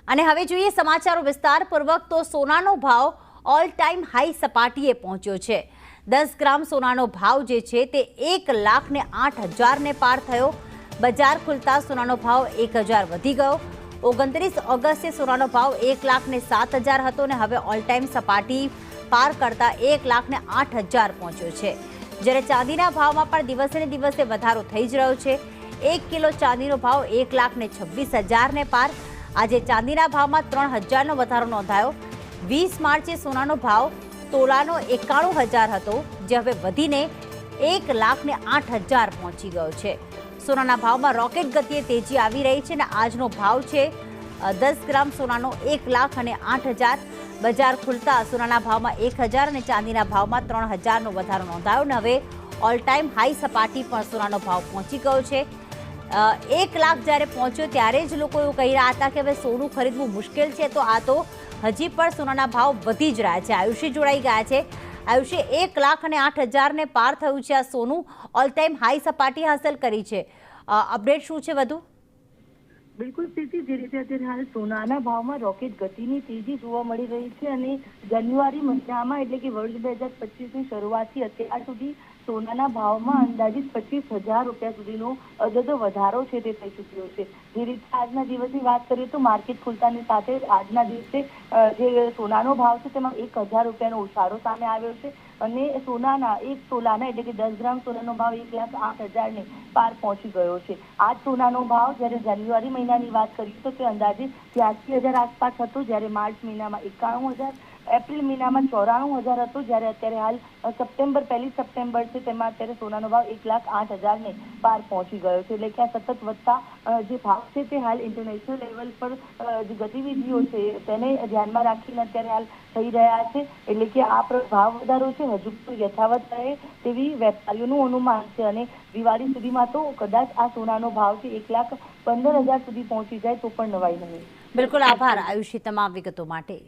અને હવે જોઈએ સમાચારો વિસ્તારપૂર્વક તો સોનાનો ભાવ ઓલ ટાઈમ હાઈ સપાટીએ પહોંચ્યો છે। 10 ગ્રામ સોનાનો ભાવ જે છે તે 1,08,000 પાર થયો। બજાર ખુલતા સોનાનો ભાવ 1,000 વધી ગયો। 29 ઓગસ્ટે સોનાનો ભાવ 1,07,000 હતો ને હવે ઓલ ટાઈમ સપાટી પાર કરતા 1,08,000 પહોંચ્યો છે। જ્યારે ચાંદીના ભાવમાં પણ દિવસે ને દિવસે વધારો થઈ જ રહ્યો છે। 1 કિલો ચાંદીનો ભાવ 1,26,000 પાર। આજે ચાંદીના ભાવમાં 3,000નો વધારો નોંધાયો। 20 માર્ચે સોનાનો ભાવ તોલાનો 91,000 હતો, જે હવે વધીને 1,08,000 પહોંચી ગયો છે। સોનાના ભાવમાં રોકેટ ગતિએ તેજી આવી રહી છે અને આજનો ભાવ છે 10 ગ્રામ સોનાનો 1,08,000। બજાર ખુલતા સોનાના ભાવમાં 1,000 અને ચાંદીના ભાવમાં 3,000નો વધારો નોંધાયો અને હવે ઓલ ટાઈમ હાઈ સપાટી પર સોનાનો ભાવ પહોંચી ગયો છે। 1 લાખ જ્યારે પહોંચ્યો ત્યારે જ લોકો એવું કહી રહ્યા હતા કે હવે સોનું ખરીદવું મુશ્કેલ છે, તો આ તો હજી પણ સોનાના ભાવ વધી જ રહ્યા છે। આયુષી જોડાઈ ગયા છે। આયુષી, 1,08,000 પાર થયું છે આ સોનું, ઓલ ટાઈમ હાઈ સપાટી હાંસલ કરી છે। અપડેટ શું છે વધુ? બિલકુલ સ્થિતિ જે રીતે અત્યારે હાલ સોનાના ભાવમાં રોકેટ ગતિની તેજી જોવા મળી રહી છે અને જાન્યુઆરી મહિનામાં એટલે કે વર્ષ 2025ની શરૂઆતથી અત્યાર સુધી સોનાના ભાવમાં અંદાજિત 25,000 રૂપિયા સુધીનો અદદો વધારો છે તે થઈ ચૂક્યો છે। જે રીતે આજના દિવસની વાત કરીએ તો માર્કેટ ખુલતાની સાથે આજના દિવસે જે સોનાનો ભાવ છે તેમાં 1,000 રૂપિયાનો ઉછાળો સામે આવ્યો છે અને સોનાના 1 તોલાના એટલે કે 10 ગ્રામ સોનાનો ભાવ 1,08,000 પાર પહોંચી ગયો છે। આ સોનાનો ભાવ જ્યારે જાન્યુઆરી મહિનાની વાત કરીએ તો તે અંદાજે 83,000 આસપાસ હતો, જ્યારે માર્ચ મહિનામાં 91,000, એપ્રિલ મહિનામાં 94,000 હતો, જ્યારે અત્યારે હાલ પહેલી સપ્ટેમ્બર છે તેમાં અત્યારે સોનાનો ભાવ 1,08,000 પાર પહોંચી ગયો છે। એટલે કે આ સતત વધતા જે ભાવ છે તે હાલ ઇન્ટરનેશનલ લેવલ પર જે ગતિવિધિઓ છે તેને ધ્યાનમાં રાખીને અત્યારે હાલ થઈ રહ્યા છે। એટલે કે આ ભાવ વધારો છે હજુ પણ યથાવત રહે તેવી વેપારીઓનું અનુમાન છે અને દિવાળી સુધીમાં તો કદાચ આ સોનાનો ભાવ છે 1,15,000 સુધી પહોંચી જાય તો પણ નવાઈ નહીં। બિલકુલ, આભાર આયુષી તમામ વિગતો માટે।